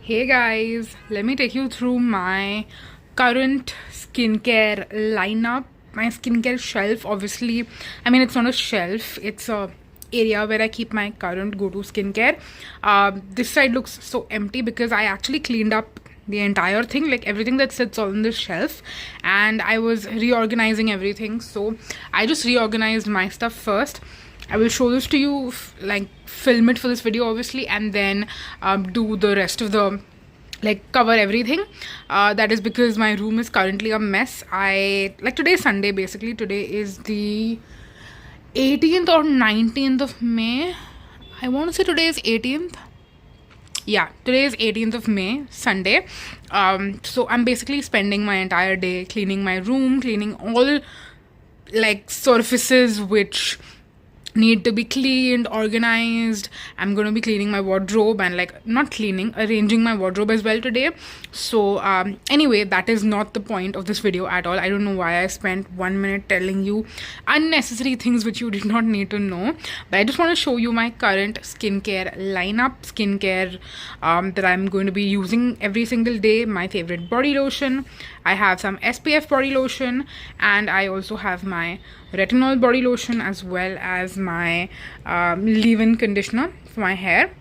Hey guys, let me take you through my current skincare lineup, my skincare shelf. Obviously, I mean, it's not a shelf, it's a area where I keep my current go-to skincare. This side looks so empty because I actually cleaned up the entire thing, like everything that sits on this shelf, and I was reorganizing everything. So I just reorganized my stuff first. I will show this to you, like film it for this video obviously, and then do the rest of the, like, cover everything. That is because my room is currently a mess. Today is Sunday basically. Today is the 18th or 19th of May. I want to say today is 18th. Yeah, today is 18th of May, Sunday. So I'm basically spending my entire day cleaning my room, cleaning all like surfaces which need to be cleaned, organized. I'm going to be cleaning my wardrobe and, like, not cleaning, arranging my wardrobe as well today. So anyway, that is not the point of this video at all. I don't know why I spent 1 minute telling you unnecessary things which you did not need to know, but I just want to show you my current skincare lineup, skincare that I'm going to be using every single day. My favorite body lotion, I have some SPF body lotion, and I also have my retinol body lotion, as well as my leave-in conditioner for my hair.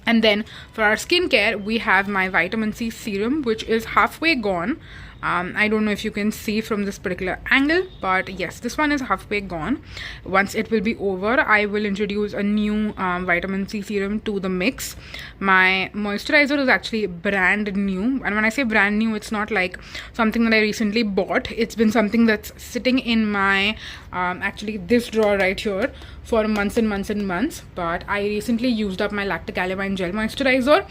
And then for our skincare, we have my vitamin C serum, which is halfway gone. I don't know if you can see from this particular angle, but yes, this one is halfway gone. Once it will be over, I will introduce a new vitamin C serum to the mix. My moisturizer is actually brand new, and when I say brand new, it's not like something that I recently bought. It's been something that's sitting in my actually this drawer right here for months and months and months. But I recently used up my lactic alamine gel moisturizer,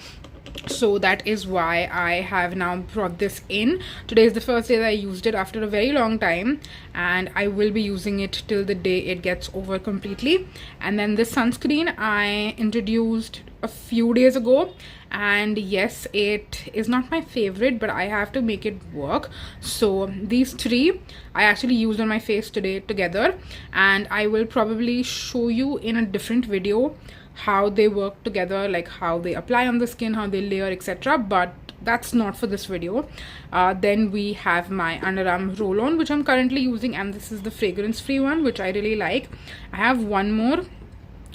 so that is why I have now brought this in. Today is the first day that I used it after a very long time, and I will be using it till the day it gets over completely. And then this sunscreen I introduced a few days ago, and yes, it is not my favorite, but I have to make it work. So these three I actually used on my face today together, and I will probably show you in a different video how they work together, like how they apply on the skin, how they layer, etc. But that's not for this video. Then we have my underarm roll-on, which I'm currently using, and this is the fragrance-free one, which I really like. I have one more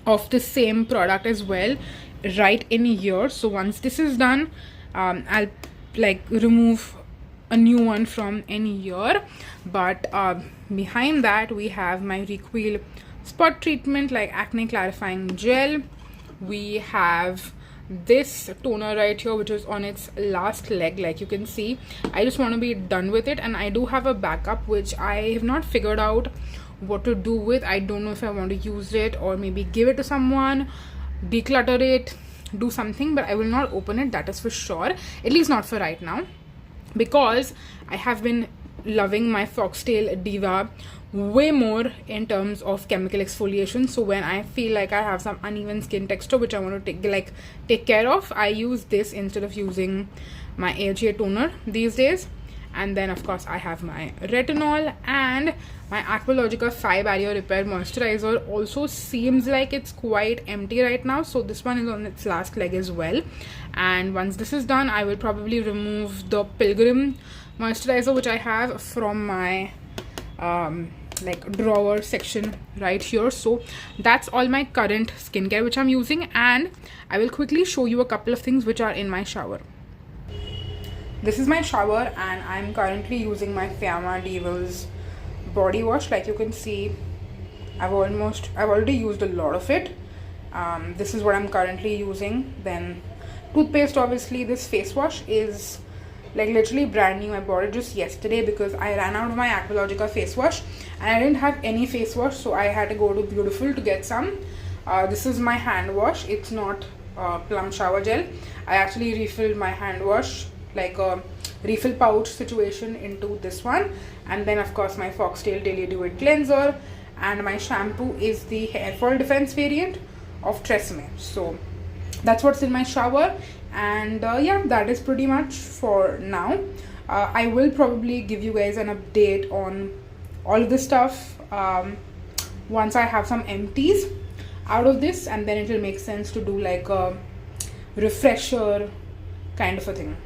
of the same product as well right in here. So once this is done, I'll like remove a new one from in here. But behind that, we have my Recoil spot treatment, like acne clarifying gel. We have this toner right here, which is on its last leg, like you can see. I just want to be done with it, and I do have a backup which I have not figured out what to do with. I don't know if I want to use it or maybe give it to someone, declutter it, do something, but I will not open it, that is for sure, at least not for right now, because I have been loving my Foxtail Diva way more in terms of chemical exfoliation. So when I feel like I have some uneven skin texture which I want to take care of, I use this instead of using my AHA toner these days. And then of course I have my retinol, and my Aqualogica 5 barrier repair moisturizer also seems like it's quite empty right now, so this one is on its last leg as well. And once this is done, I will probably remove the Pilgrim moisturizer which I have from my like drawer section right here. So that's all my current skincare which I'm using, and I will quickly show you a couple of things which are in my shower. This is my shower, and I'm currently using my Fiamma Devils body wash. Like you can see, I've already used a lot of it. This is what I'm currently using. Then toothpaste, obviously. This face wash is like literally brand new. I bought it just yesterday because I ran out of my Aqualogica face wash and I didn't have any face wash, so I had to go to Beautiful to get some. This is my hand wash. It's not Plum shower gel. I actually refilled my hand wash, like a refill pouch situation, into this one. And then of course my Foxtail Daily Dew cleanser, and my shampoo is the hair fall defense variant of Tresemme. So that's what's in my shower. And yeah, that is pretty much for now. I will probably give you guys an update on all of this stuff once I have some empties out of this, and then it will make sense to do like a refresher kind of a thing.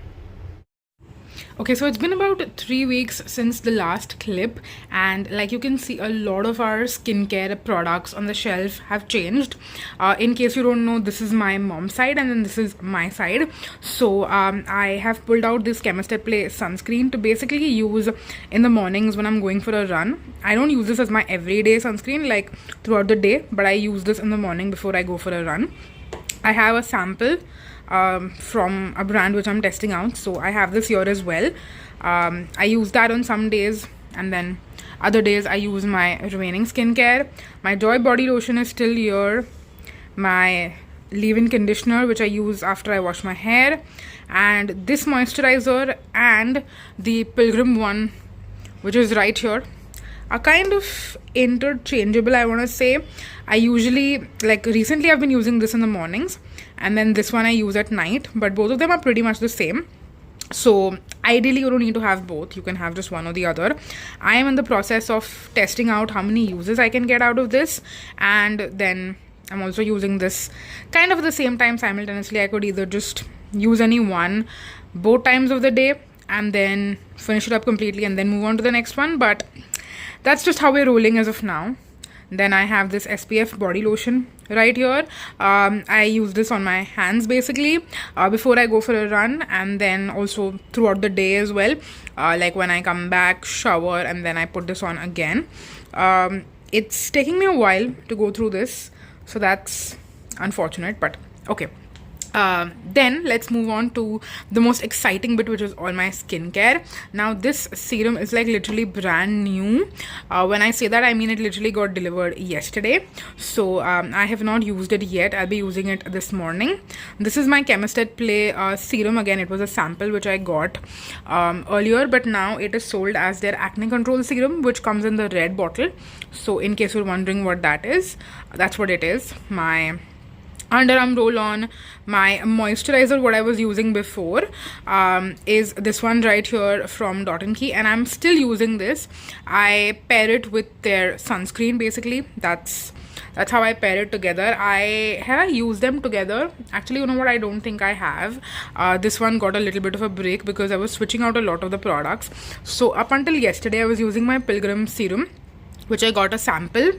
Okay, so it's been about 3 weeks since the last clip, and like you can see, a lot of our skincare products on the shelf have changed. In case you don't know, this is my mom's side and then this is my side. So I have pulled out this Chemist at Play sunscreen to basically use in the mornings when I'm going for a run. I don't use this as my everyday sunscreen like throughout the day, but I use this in the morning before I go for a run. I have a sample from a brand which I'm testing out, so I have this here as well. I use that on some days, and then other days I use my remaining skincare. My Joy body lotion is still here, my leave-in conditioner which I use after I wash my hair, and this moisturizer and the Pilgrim one which is right here are kind of interchangeable, I want to say. I usually, like recently I've been using this in the mornings, and then this one I use at night, but both of them are pretty much the same. So ideally you don't need to have both, you can have just one or the other. I am in the process of testing out how many uses I can get out of this, and then I'm also using this kind of at the same time simultaneously. I could either just use any one both times of the day and then finish it up completely and then move on to the next one, but that's just how we're rolling as of now. Then I have this SPF body lotion right here. I use this on my hands basically before I go for a run, and then also throughout the day as well, like when I come back, shower, and then I put this on again. It's taking me a while to go through this, so that's unfortunate, but okay. Then let's move on to the most exciting bit, which is all my skincare. Now this serum is like literally brand new. When I say that, I mean it literally got delivered yesterday, so I have not used it yet. I'll be using it this morning. This is my Chemist at Play serum. Again, it was a sample which I got earlier, but now it is sold as their acne control serum, which comes in the red bottle. So in case you're wondering what that is, that's what it is. My underarm roll-on, my moisturizer, what I was using before, is this one right here from Dot & Key, and I'm still using this. I pair it with their sunscreen basically. That's how I pair it together. Have I used them together? Actually, you know what, I don't think I have. This one got a little bit of a break because I was switching out a lot of the products. So up until yesterday I was using my Pilgrim serum, which I got a sample,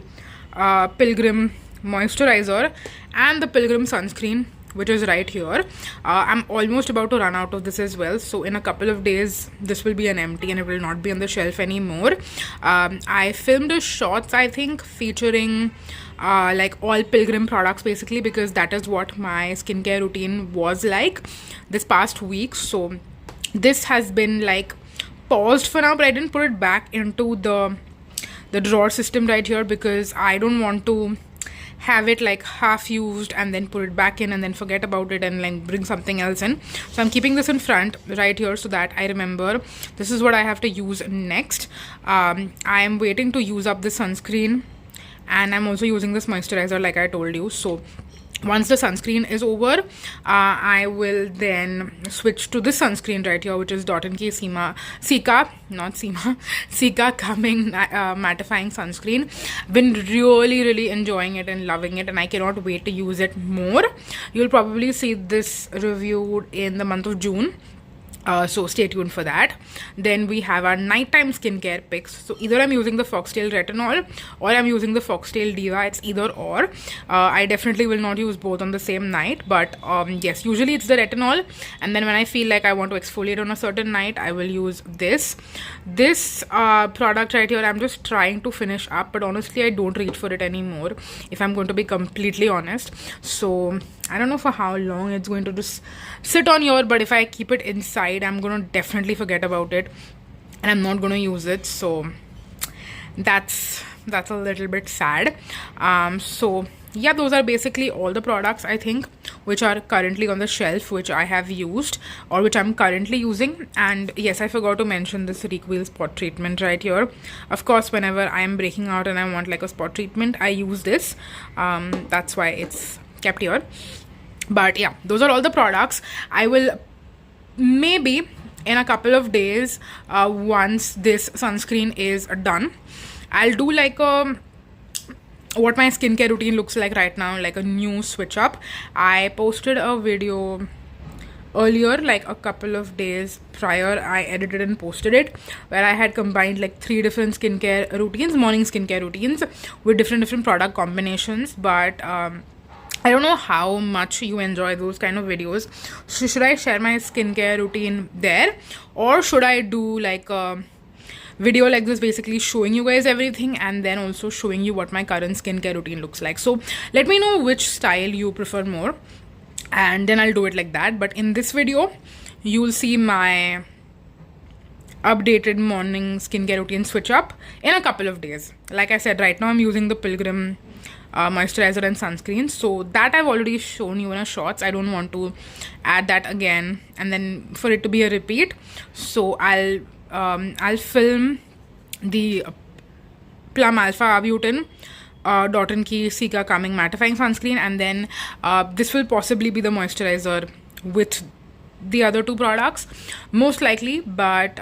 Pilgrim moisturizer, and the Pilgrim sunscreen, which is right here. I'm almost about to run out of this as well, so in a couple of days this will be an empty and it will not be on the shelf anymore. I filmed a shorts, I think, featuring like all Pilgrim products basically, because that is what my skincare routine was like this past week. So this has been like paused for now, but I didn't put it back into the drawer system right here because I don't want to have it like half used and then put it back in and then forget about it and like bring something else in. So I'm keeping this in front right here so that I remember this is what I have to use next. I am waiting to use up the sunscreen, and I'm also using this moisturizer like I told you. So once the sunscreen is over, I will then switch to this sunscreen right here, which is Dot & Key Sika Calming Mattifying Sunscreen. Been really enjoying it and loving it, and I cannot wait to use it more. You'll probably see this reviewed in the month of June. So stay tuned for that. Then we have our nighttime skincare picks. So either I'm using the Foxtail Retinol or I'm using the Foxtail Diva. It's either or. I definitely will not use both on the same night, but yes, usually it's the retinol, and then when I feel like I want to exfoliate on a certain night, I will use this product right here. I'm just trying to finish up, but honestly I don't reach for it anymore, if I'm going to be completely honest. So I don't know for how long it's going to just sit on here, but if I keep it inside, I'm going to definitely forget about it and I'm not going to use it. So that's a little bit sad. So yeah, those are basically all the products I think which are currently on the shelf, which I have used or which I'm currently using. And yes, I forgot to mention this Recoil spot treatment right here. Of course, whenever I am breaking out and I want like a spot treatment, I use this. That's why it's kept here. But yeah, those are all the products. I will maybe in a couple of days, once this sunscreen is done, I'll do like a what my skincare routine looks like right now, like a new switch up. I posted a video earlier, like a couple of days prior, I edited and posted it, where I had combined like 3 different skincare routines, morning skincare routines, with different product combinations. But I don't know how much you enjoy those kind of videos. So should I share my skincare routine there, or should I do like a video like this, basically showing you guys everything and then also showing you what my current skincare routine looks like? So let me know which style you prefer more, and then I'll do it like that. But in this video, you'll see my updated morning skincare routine switch up in a couple of days. Like I said, right now I'm using the Pilgrim moisturizer and sunscreen, so that I've already shown you in a shorts. I don't want to add that again and then for it to be a repeat. So I'll film the Plum Alpha Arbutin Dot&Key Cica Calming Mattifying Sunscreen, and then this will possibly be the moisturizer with the other 2 products, most likely. But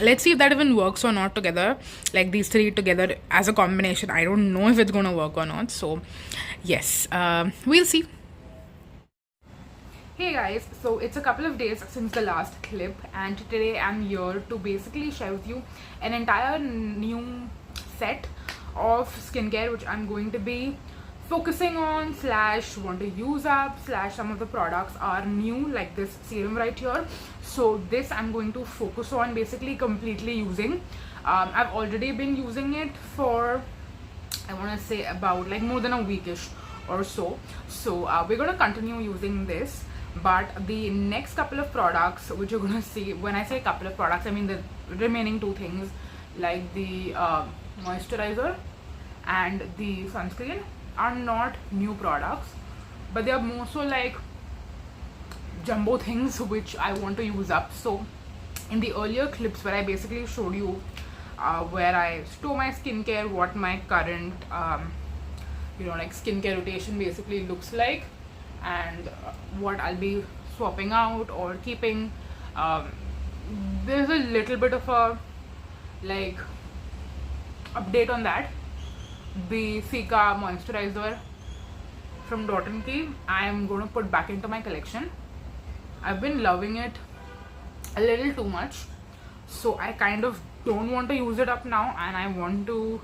let's see if that even works or not together, like these 3 together as a combination. I don't know if it's gonna work or not, so yes, we'll see. Hey guys, so it's a couple of days since the last clip, and today I'm here to basically share with you an entire new set of skincare which I'm going to be focusing on / want to use up / some of the products are new, like this serum right here. So this I'm going to focus on basically completely using. I've already been using it for, I want to say, about like more than a weekish or so. So we're going to continue using this, but the next couple of products which you're going to see, when I say couple of products, I mean the remaining 2 things, like the moisturizer and the sunscreen, are not new products, but they are more so like jumbo things which I want to use up. So in the earlier clips where I basically showed you where I store my skincare, what my current like skincare rotation basically looks like, and what I'll be swapping out or keeping, there's a little bit of a like update on that. The Cica moisturizer from Dot&Key I'm going to put back into my collection. I've been loving it a little too much, so I kind of don't want to use it up now, and I want to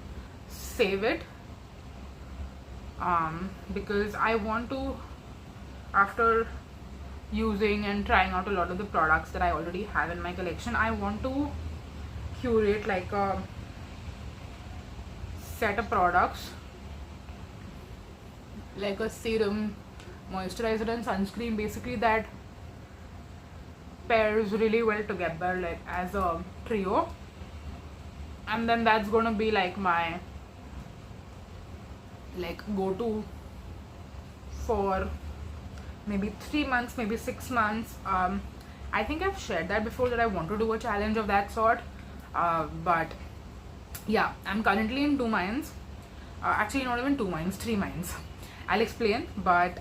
save it because I want to, after using and trying out a lot of the products that I already have in my collection, I want to curate like a set of products, like a serum, moisturizer and sunscreen, basically that pairs really well together, like as a trio. And then that's gonna be like my like go-to for maybe 3 months, maybe 6 months. I think I've shared that before, that I want to do a challenge of that sort, but yeah, I'm currently in 2 minds. Actually not even 2 minds, 3 minds. I'll explain. But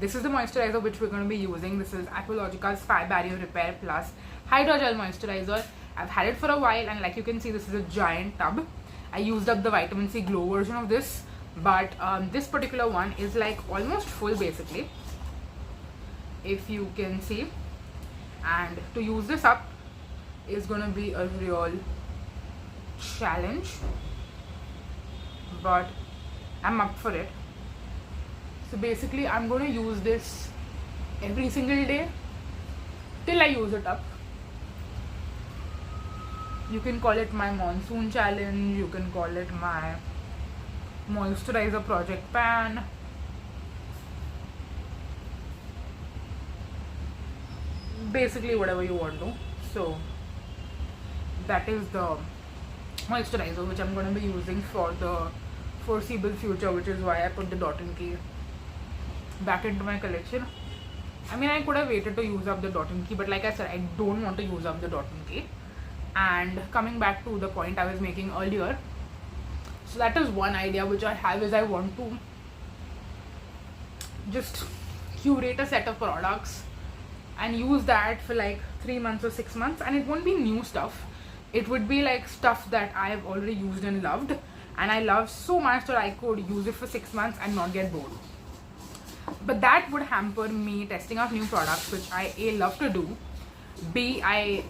this is the moisturizer which we're going to be using. This is Aqualogica's Fat Barrier Repair Plus Hydrogel Moisturizer. I've had it for a while, and like you can see, this is a giant tub. I used up the vitamin C glow version of this, but this particular one is like almost full basically, if you can see. And to use this up is going to be a real challenge, but I'm up for it. So basically I'm going to use this every single day till I use it up. You can call it my monsoon challenge, you can call it my moisturizer project pan, basically whatever you want to. So that is the moisturizer which I'm going to be using for the foreseeable future, which is why I put the Dot&Key back into my collection. I mean, I could have waited to use up the Dot&Key, but like I said, I don't want to use up the Dot&Key. And coming back to the point I was making earlier, so that is one idea which I have, is I want to just curate a set of products and use that for like 3 months or 6 months. And it won't be new stuff, it would be like stuff that I have already used and loved, and I love so much that I could use it for 6 months and not get bored. but that would hamper me testing out new products, which I A, love to do, B, I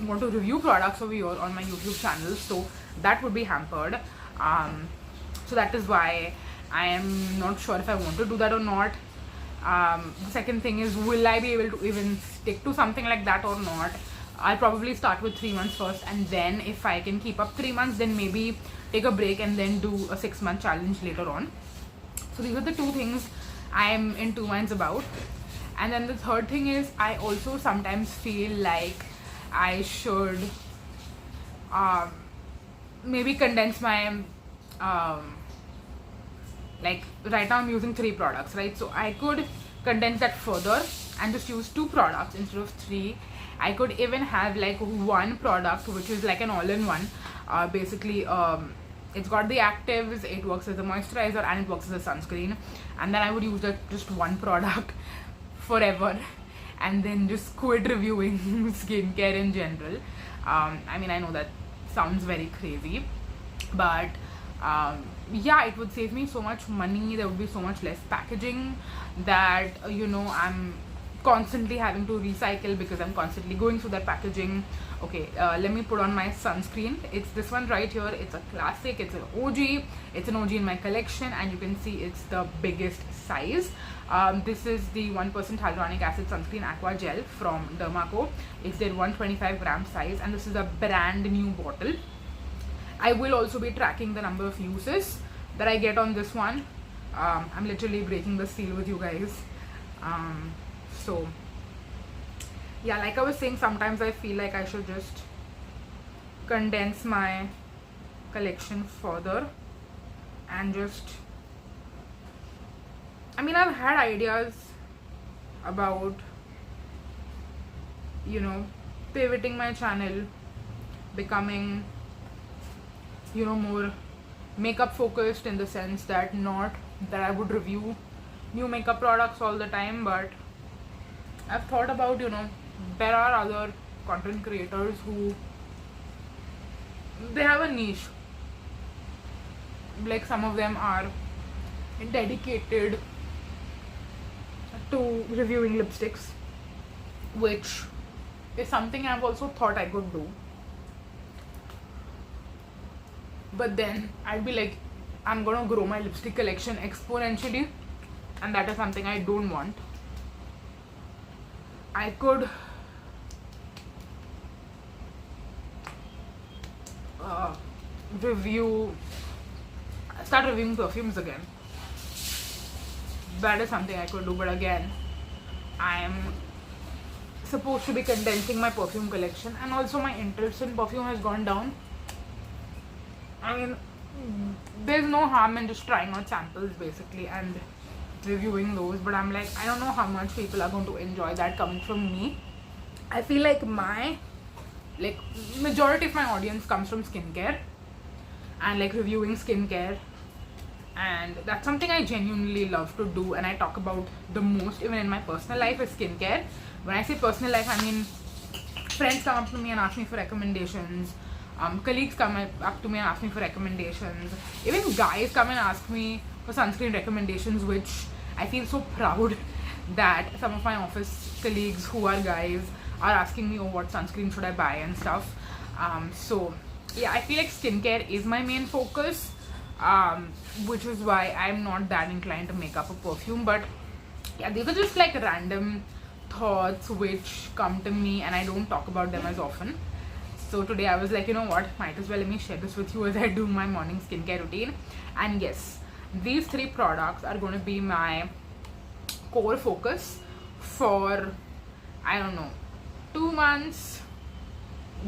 want to review products over here on my YouTube channel, so that would be hampered. So that is why I am not sure if I want to do that or not. The second thing is, will I be able to even stick to something like that or not? I'll probably start with 3 months first, and then if I can keep up 3 months, then maybe take a break and then do a 6-month challenge later on. So these are the two things I am in two minds about. And then the third thing is, I also sometimes feel like I should maybe condense my like right now I'm using 3 products, right? So I could condense that further and just use 2 products instead of 3. I could even have like 1 product which is like an all-in-one. Basically it's got the actives, it works as a moisturizer, and it works as a sunscreen, and then I would use just 1 product forever and then just quit reviewing skincare in general. I mean, I know that sounds very crazy, but yeah, it would save me so much money. There would be so much less packaging that I'm constantly having to recycle because I'm constantly going through that packaging. Okay, let me put on my sunscreen. It's this one right here. It's a classic, it's an OG, it's an OG in my collection, and you can see it's the biggest size. This is the 1% hyaluronic acid sunscreen aqua gel from Dermaco. It's their 125-gram size, and this is a brand new bottle. I will also be tracking the number of uses that I get on this one. I'm literally breaking the seal with you guys. So yeah, like I was saying, sometimes I feel like I should just condense my collection further and just, I mean, I've had ideas about pivoting my channel, becoming more makeup focused, in the sense that not that I would review new makeup products all the time, but I've thought about there are other content creators who they have a niche, like some of them are dedicated to reviewing lipsticks, which is something I've also thought I could do. But then I'd be like, I'm gonna grow my lipstick collection exponentially, and that is something I don't want. I could start reviewing perfumes again. That is something I could do, but again, I am supposed to be condensing my perfume collection, and also my interest in perfume has gone down. I mean, there's no harm in just trying out samples basically and reviewing those, but I'm like, I don't know how much people are going to enjoy that coming from me. I feel like majority of my audience comes from skincare and like reviewing skincare, and that's something I genuinely love to do, and I talk about the most even in my personal life is skincare. When I say personal life, I mean friends come up to me and ask me for recommendations, colleagues come up to me and ask me for recommendations, even guys come and ask me for sunscreen recommendations, which I feel so proud that some of my office colleagues who are guys are asking me, oh, what sunscreen should I buy and stuff. So yeah, I feel like skincare is my main focus, which is why I'm not that inclined to make up a perfume. But yeah, these are just like random thoughts which come to me, and I don't talk about them as often. So today I was like, you know what, might as well let me share this with you as I do my morning skincare routine. And yes, these 3 products are going to be my core focus for, I don't know, 2 months.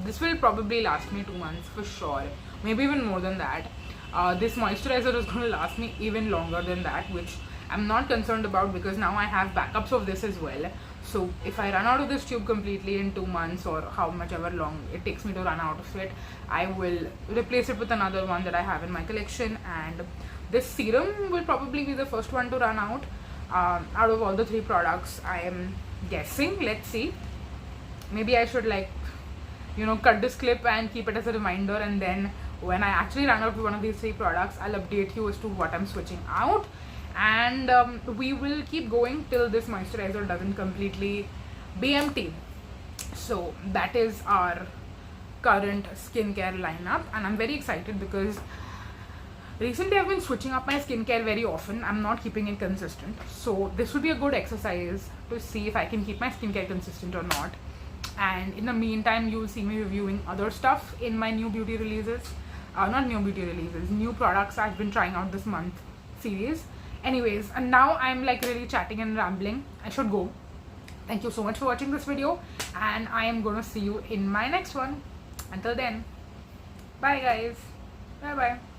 This will probably last me 2 months for sure, maybe even more than that. This moisturizer is going to last me even longer than that, which I'm not concerned about because now I have backups of this as well. So if I run out of this tube completely in 2 months or how much ever long it takes me to run out of it, I will replace it with another one that I have in my collection. And this serum will probably be the first one to run out of all the 3 products, I am guessing. Let's see, maybe I should cut this clip and keep it as a reminder, and then when I actually run out of one of these 3 products, I'll update you as to what I'm switching out. and we will keep going till this moisturizer doesn't completely be empty. So that is our current skincare lineup, and I'm very excited because recently I've been switching up my skincare very often. I'm not keeping it consistent, so this would be a good exercise to see if I can keep my skincare consistent or not. And in the meantime, you'll see me reviewing other stuff in my new beauty releases, not new beauty releases, new products I've been trying out this month series. Anyways, and now I'm like really chatting and rambling. I should go. Thank you so much for watching this video, and I am gonna see you in my next one. Until then, bye guys. Bye bye.